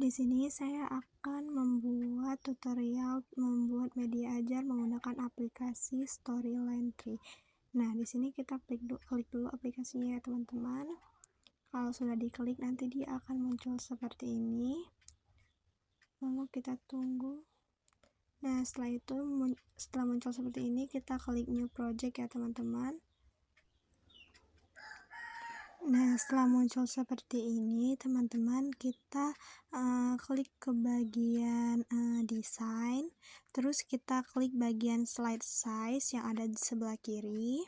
Di sini saya akan membuat tutorial membuat media ajar menggunakan aplikasi Storyline Tree. Nah, di sini kita klik dulu aplikasinya ya teman-teman. Kalau sudah diklik nanti dia akan muncul seperti ini. Lalu kita tunggu. Nah, setelah muncul seperti ini kita klik new project ya teman-teman. Nah, setelah muncul seperti ini, teman-teman, kita klik ke bagian desain, terus kita klik bagian slide size yang ada di sebelah kiri.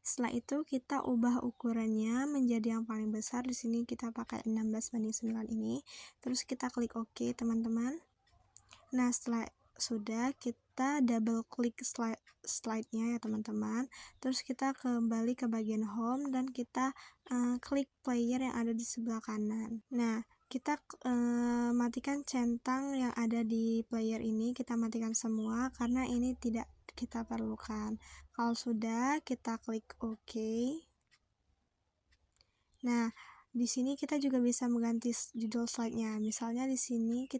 Setelah itu kita ubah ukurannya menjadi yang paling besar. Di sini kita pakai 16:9 ini. Terus kita klik OK, teman-teman. Nah, setelah sudah, kita double klik slide-nya ya teman-teman. Terus kita kembali ke bagian home dan kita klik player yang ada di sebelah kanan. Nah, kita matikan centang yang ada di player ini, kita matikan semua karena ini tidak kita perlukan. Kalau sudah, kita klik OK. Nah, di sini kita juga bisa mengganti judul slide-nya. Misalnya di sini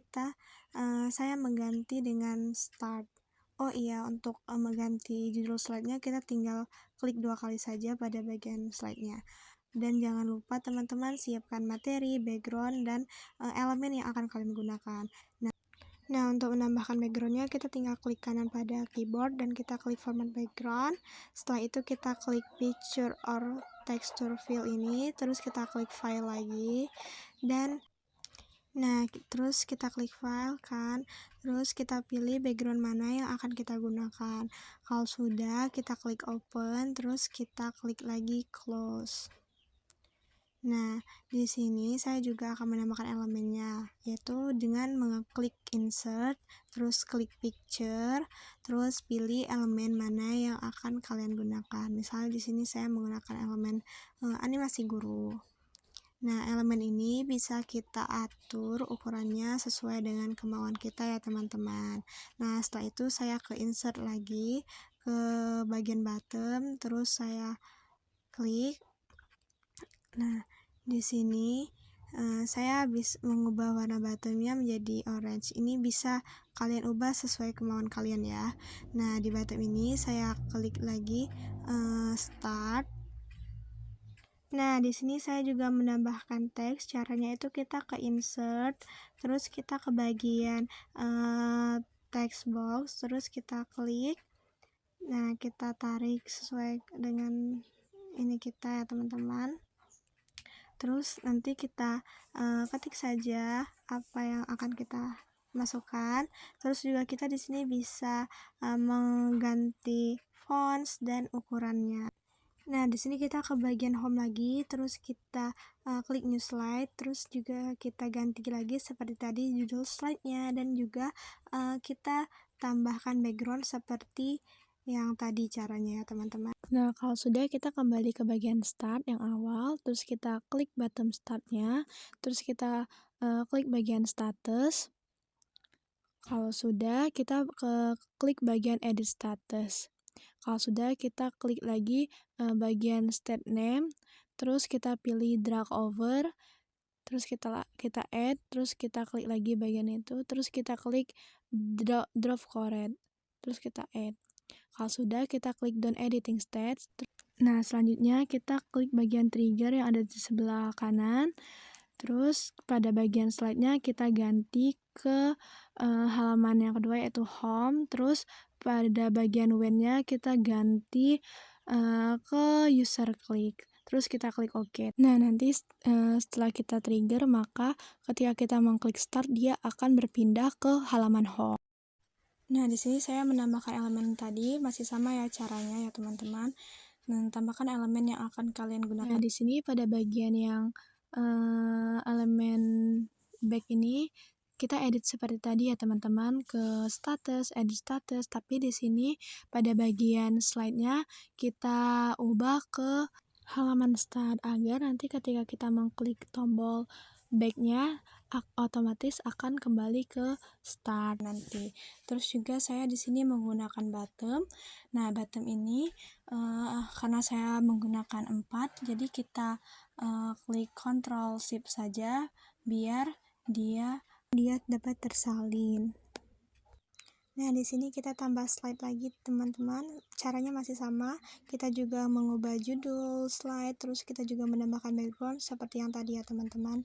saya mengganti dengan start. Oh iya, untuk mengganti judul slide-nya kita tinggal klik 2 kali saja pada bagian slide-nya. Dan jangan lupa teman-teman siapkan materi, background, dan elemen yang akan kalian gunakan. Nah, untuk menambahkan backgroundnya kita tinggal klik kanan pada keyboard dan kita klik format background. Setelah itu kita klik picture or texture fill ini, terus kita klik file lagi, dan terus kita klik file kan, terus kita pilih background mana yang akan kita gunakan. Kalau sudah, kita klik open, terus kita klik lagi close. Nah, di sini saya juga akan menambahkan elemennya, yaitu dengan mengeklik insert, terus klik picture, terus pilih elemen mana yang akan kalian gunakan. Misalnya di sini saya menggunakan elemen animasi guru. Nah, elemen ini bisa kita atur ukurannya sesuai dengan kemauan kita ya teman-teman. Nah, setelah itu saya ke insert lagi, ke bagian bottom, terus saya klik. Nah, di sini saya bisa mengubah warna bottomnya menjadi orange. Ini bisa kalian ubah sesuai kemauan kalian ya. Nah, di bottom ini saya klik lagi start. Nah, di sini saya juga menambahkan teks. Caranya itu kita ke insert, terus kita ke bagian text box, terus kita klik. Nah, kita tarik sesuai dengan ini kita ya teman-teman. Terus nanti kita ketik saja apa yang akan kita masukkan. Terus juga kita di sini bisa mengganti fonts dan ukurannya. Nah, di sini kita ke bagian home lagi, terus kita klik new slide, terus juga kita ganti lagi seperti tadi judul slide-nya, dan juga kita tambahkan background seperti yang tadi caranya ya teman-teman. Nah, kalau sudah, kita kembali ke bagian start yang awal, terus kita klik button start-nya, terus kita klik bagian status. Kalau sudah, kita klik bagian edit status. Kalau sudah, kita klik lagi bagian state name, terus kita pilih drag over, terus kita add, terus kita klik lagi bagian itu, terus kita klik drop correct, terus kita add. Kalau sudah, kita klik done editing stats. Nah, selanjutnya kita klik bagian trigger yang ada di sebelah kanan. Terus pada bagian slide-nya kita ganti ke halaman yang kedua yaitu home. Terus pada bagian when-nya kita ganti ke user click. Terus kita klik OK. Nah, nanti setelah kita trigger, maka ketika kita mengklik start, dia akan berpindah ke halaman home. Nah, di sini saya menambahkan elemen tadi, masih sama ya caranya ya teman-teman. Dan tambahkan elemen yang akan kalian gunakan. Nah, di sini pada bagian yang elemen back ini kita edit seperti tadi ya teman-teman, ke status, edit status, tapi di sini pada bagian slide-nya kita ubah ke halaman start agar nanti ketika kita mengklik tombol back-nya otomatis akan kembali ke start nanti. Terus juga saya di sini menggunakan bottom. Nah, bottom ini karena saya menggunakan 4, jadi kita klik Ctrl Shift saja biar dia dapat tersalin. Nah, di sini kita tambah slide lagi, teman-teman. Caranya masih sama. Kita juga mengubah judul slide, terus kita juga menambahkan background seperti yang tadi ya, teman-teman.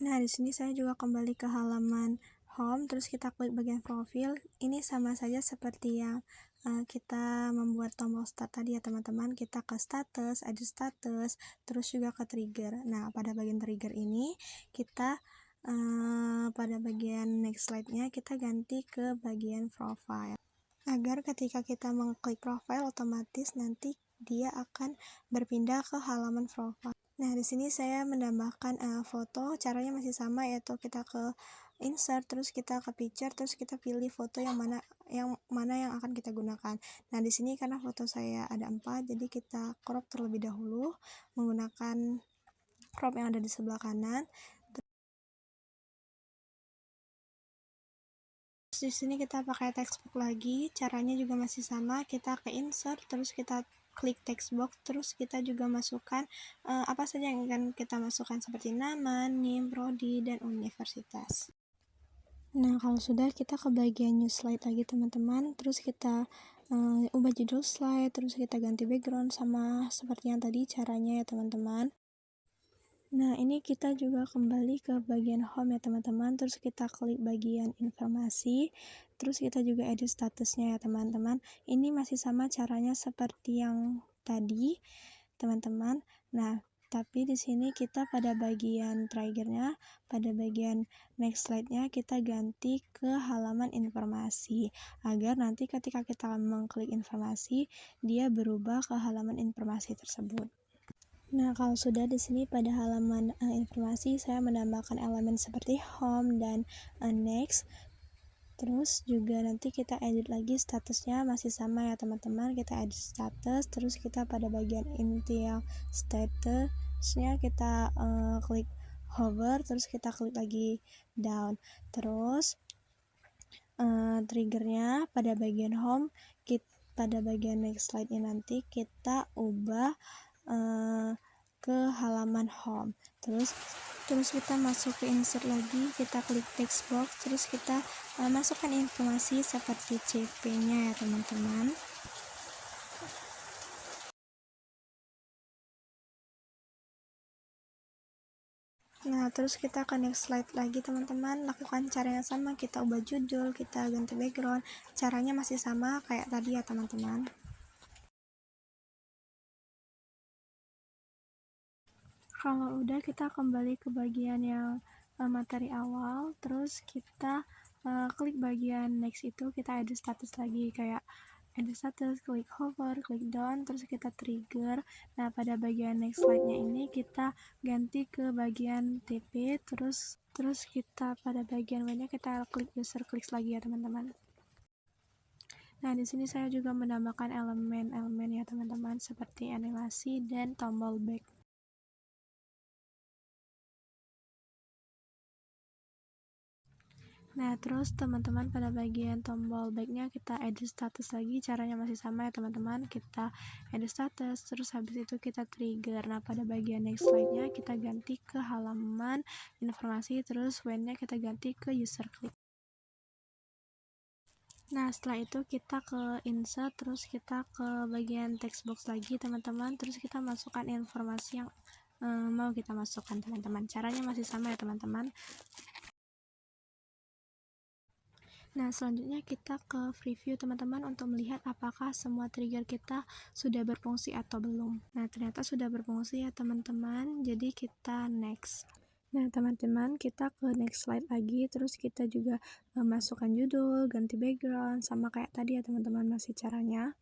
Nah, di sini saya juga kembali ke halaman home, terus kita klik bagian profil. Ini sama saja seperti yang kita membuat tombol start tadi ya, teman-teman. Kita ke status, edit status, terus juga ke trigger. Nah, pada bagian trigger ini kita pada bagian next slide-nya kita ganti ke bagian profile, agar ketika kita mengklik profile otomatis nanti dia akan berpindah ke halaman profile. Nah, di sini saya menambahkan foto. Caranya masih sama, yaitu kita ke insert, terus kita ke picture, terus kita pilih foto yang mana yang akan kita gunakan. Nah, di sini karena foto saya ada 4, jadi kita crop terlebih dahulu menggunakan crop yang ada di sebelah kanan. Di sini kita pakai textbook lagi, caranya juga masih sama. Kita ke insert, terus kita klik textbox, terus kita juga masukkan apa saja yang akan kita masukkan seperti nama, NIM, prodi, dan universitas. Nah, kalau sudah, kita ke bagian new slide lagi, teman-teman. Terus kita ubah judul slide, terus kita ganti background sama seperti yang tadi caranya ya, teman-teman. Nah, ini kita juga kembali ke bagian home ya, teman-teman. Terus kita klik bagian informasi, terus kita juga edit statusnya ya, teman-teman. Ini masih sama caranya seperti yang tadi, teman-teman. Nah, tapi di sini kita pada bagian triggernya, pada bagian next slide-nya kita ganti ke halaman informasi, agar nanti ketika kita mengklik informasi, dia berubah ke halaman informasi tersebut. Nah, kalau sudah, di sini pada halaman informasi saya menambahkan elemen seperti home dan next. Terus juga nanti kita edit lagi statusnya, masih sama ya, teman-teman. Kita edit status, terus kita pada bagian initial statusnya kita klik hover, terus kita klik lagi down. Terus triggernya pada bagian home, pada bagian next slide-nya nanti kita ubah ke halaman home. Terus kita masuk ke insert lagi, kita klik text box, terus kita masukkan informasi seperti CP-nya ya, teman-teman. Nah, terus kita ke next slide lagi, teman-teman. Lakukan cara yang sama, kita ubah judul, kita ganti background. Caranya masih sama kayak tadi ya, teman-teman. Kalau udah, kita kembali ke bagian yang materi awal, terus kita klik bagian next, itu kita edit status lagi, kayak edit status, klik hover, klik down, terus kita trigger. Nah, pada bagian next slide-nya ini kita ganti ke bagian TP, terus kita pada bagian W-nya kita klik user clicks lagi ya, teman-teman. Nah, di sini saya juga menambahkan elemen-elemen ya, teman-teman, seperti animasi dan tombol back. Nah, terus teman-teman pada bagian tombol backnya kita edit status lagi, caranya masih sama ya, teman-teman. Kita edit status, terus habis itu kita trigger. Nah, pada bagian next slide-nya kita ganti ke halaman informasi, terus when-nya kita ganti ke user click. Nah, setelah itu kita ke insert, terus kita ke bagian text box lagi, teman-teman. Terus kita masukkan informasi yang mau kita masukkan, teman-teman. Caranya masih sama ya, teman-teman. Nah, selanjutnya kita ke preview, teman-teman, untuk melihat apakah semua trigger kita sudah berfungsi atau belum. Nah, ternyata sudah berfungsi ya, teman-teman. Jadi kita next. Nah, teman-teman, kita ke next slide lagi, terus kita juga masukkan judul, ganti background, sama kayak tadi ya, teman-teman, masih caranya.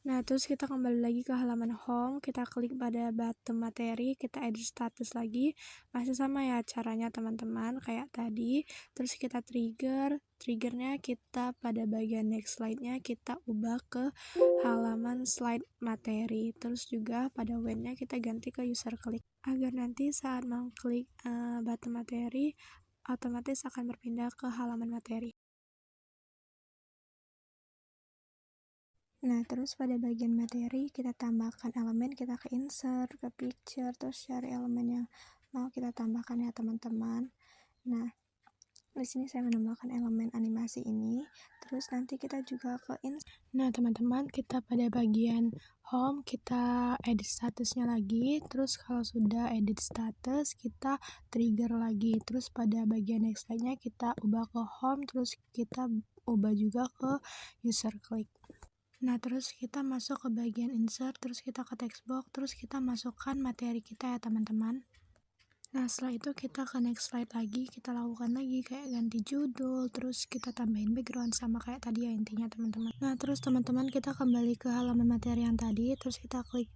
Nah, terus kita kembali lagi ke halaman home, kita klik pada button materi, kita edit status lagi, masih sama ya caranya, teman-teman, kayak tadi. Terus kita triggernya kita pada bagian next slide-nya kita ubah ke halaman slide materi. Terus juga pada when-nya kita ganti ke user click, agar nanti saat mengklik button materi otomatis akan berpindah ke halaman materi. Nah, terus pada bagian materi kita tambahkan elemen, kita ke insert, ke picture, terus cari elemen yang mau kita tambahkan ya, teman-teman. Nah, di sini saya menambahkan elemen animasi ini. Terus nanti kita juga ke Nah, teman-teman, kita pada bagian home, kita edit statusnya lagi. Terus kalau sudah edit status, kita trigger lagi. Terus pada bagian next slide-nya kita ubah ke home, terus kita ubah juga ke user click. Nah, terus kita masuk ke bagian insert, terus kita ke text box, terus kita masukkan materi kita ya teman-teman. Nah, setelah itu kita ke next slide lagi, kita lakukan lagi kayak ganti judul, terus kita tambahin background sama kayak tadi ya intinya teman-teman. Nah, terus teman-teman kita kembali ke halaman materi yang tadi, terus kita klik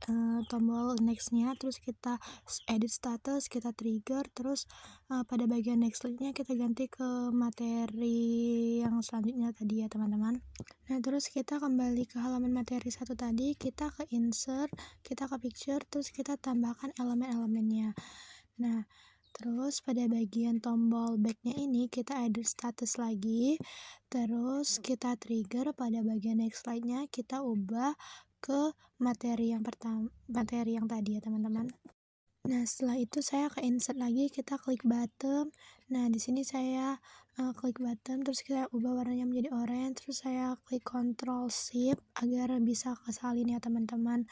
tombol next-nya, terus kita edit status, kita trigger, terus pada bagian next slide-nya kita ganti ke materi yang selanjutnya tadi ya teman-teman. Nah, terus kita kembali ke halaman materi satu tadi, kita ke insert, kita ke picture, terus kita tambahkan elemen-elemennya. Nah, terus pada bagian tombol back-nya ini kita edit status lagi, terus kita trigger pada bagian next slide-nya, kita ubah ke materi yang tadi ya teman-teman. Nah, setelah itu saya ke insert lagi, kita klik bottom. Nah, di sini saya klik bottom, terus kita ubah warnanya menjadi orange, terus saya klik Ctrl Shift agar bisa kesalin ya teman-teman.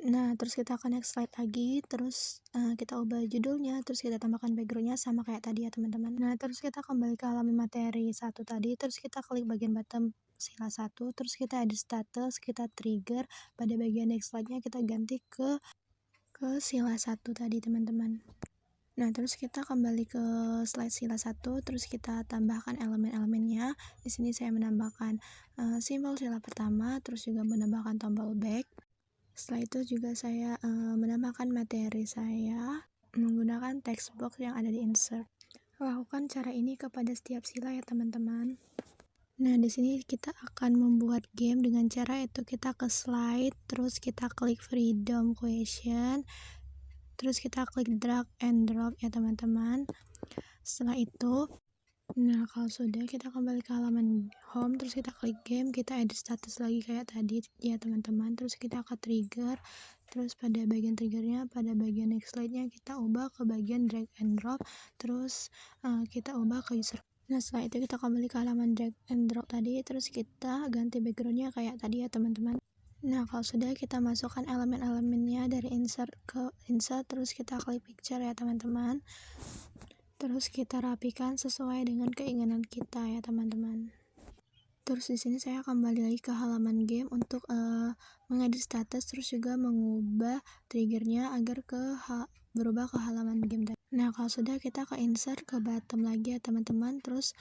Nah, terus kita ke next slide lagi, terus kita ubah judulnya, terus kita tambahkan backgroundnya sama kayak tadi ya teman-teman. Nah, terus kita kembali ke halaman materi satu tadi, terus kita klik bagian bottom sila 1, terus kita edit status, kita trigger, pada bagian next slide-nya kita ganti ke sila 1 tadi teman-teman. Nah, terus kita kembali ke slide sila 1, terus kita tambahkan elemen-elemennya. Di sini saya menambahkan simbol sila pertama, terus juga menambahkan tombol back. Setelah itu juga saya menambahkan materi saya menggunakan text box yang ada di insert. Lakukan cara ini kepada setiap sila ya teman-teman. Nah, di sini kita akan membuat game dengan cara itu kita ke slide, terus kita klik freedom question, terus kita klik drag and drop ya teman-teman. Setelah itu, nah kalau sudah, kita kembali ke halaman home, terus kita klik game, kita edit status lagi kayak tadi ya teman-teman, terus kita ke trigger, terus pada bagian triggernya, pada bagian next slide-nya kita ubah ke bagian drag and drop, terus kita ubah ke user. Nah, setelah itu kita kembali ke halaman drag and drop tadi, terus kita ganti backgroundnya kayak tadi ya teman-teman. Nah, kalau sudah, kita masukkan elemen-elemennya dari insert ke insert, terus kita klik picture ya teman-teman. Terus kita rapikan sesuai dengan keinginan kita ya teman-teman. Terus di sini saya kembali lagi ke halaman game untuk mengedit status, terus juga mengubah triggernya agar berubah ke halaman game. Nah, kalau sudah, kita ke insert ke bottom lagi ya teman-teman. Terus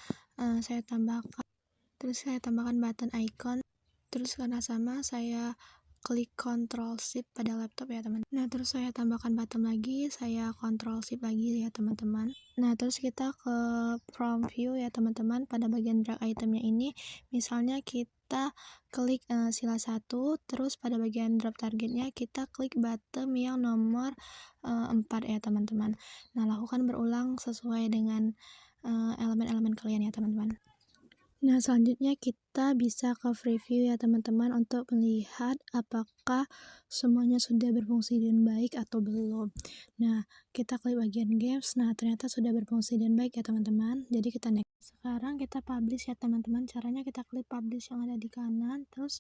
saya tambahkan button icon. Terus karena sama, saya klik Ctrl Shift pada laptop ya teman. Nah, terus saya tambahkan button lagi, saya Ctrl Shift lagi ya teman-teman. Nah, terus kita ke from view ya teman-teman. Pada bagian drag itemnya ini, misalnya kita klik sila 1, terus pada bagian drop targetnya kita klik button yang nomor 4 ya teman-teman. Nah, lakukan berulang sesuai dengan elemen-elemen kalian ya teman-teman. Nah, selanjutnya kita bisa ke preview ya teman-teman untuk melihat apakah semuanya sudah berfungsi dengan baik atau belum. Nah, kita klik bagian games. Nah, ternyata sudah berfungsi dengan baik ya teman-teman. Jadi kita next. Sekarang kita publish ya teman-teman. Caranya kita klik publish yang ada di kanan. Terus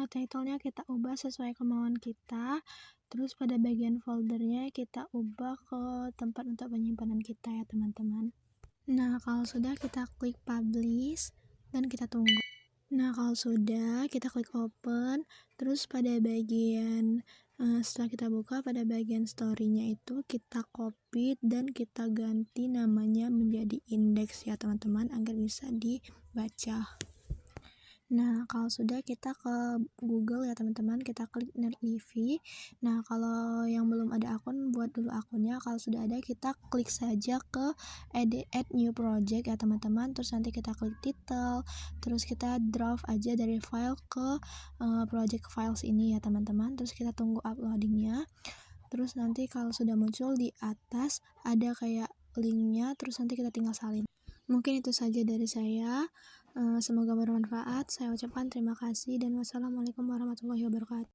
title-nya kita ubah sesuai kemauan kita. Terus pada bagian foldernya kita ubah ke tempat untuk penyimpanan kita ya teman-teman. Nah, kalau sudah, kita klik publish dan kita tunggu. Nah, kalau sudah, kita klik open, terus pada bagian setelah kita buka, pada bagian story-nya itu kita copy dan kita ganti namanya menjadi index ya teman-teman agar bisa dibaca. Nah, kalau sudah, kita ke Google ya teman-teman, kita klik NetDV. Nah, kalau yang belum ada akun, buat dulu akunnya. Kalau sudah ada, kita klik saja ke add new project ya teman-teman. Terus nanti kita klik title, terus kita draft aja dari file ke project files ini ya teman-teman. Terus kita tunggu uploadingnya. Terus nanti kalau sudah muncul di atas ada kayak linknya, terus nanti kita tinggal salin. Mungkin itu saja dari saya. Semoga bermanfaat. Saya ucapkan terima kasih dan wassalamualaikum warahmatullahi wabarakatuh.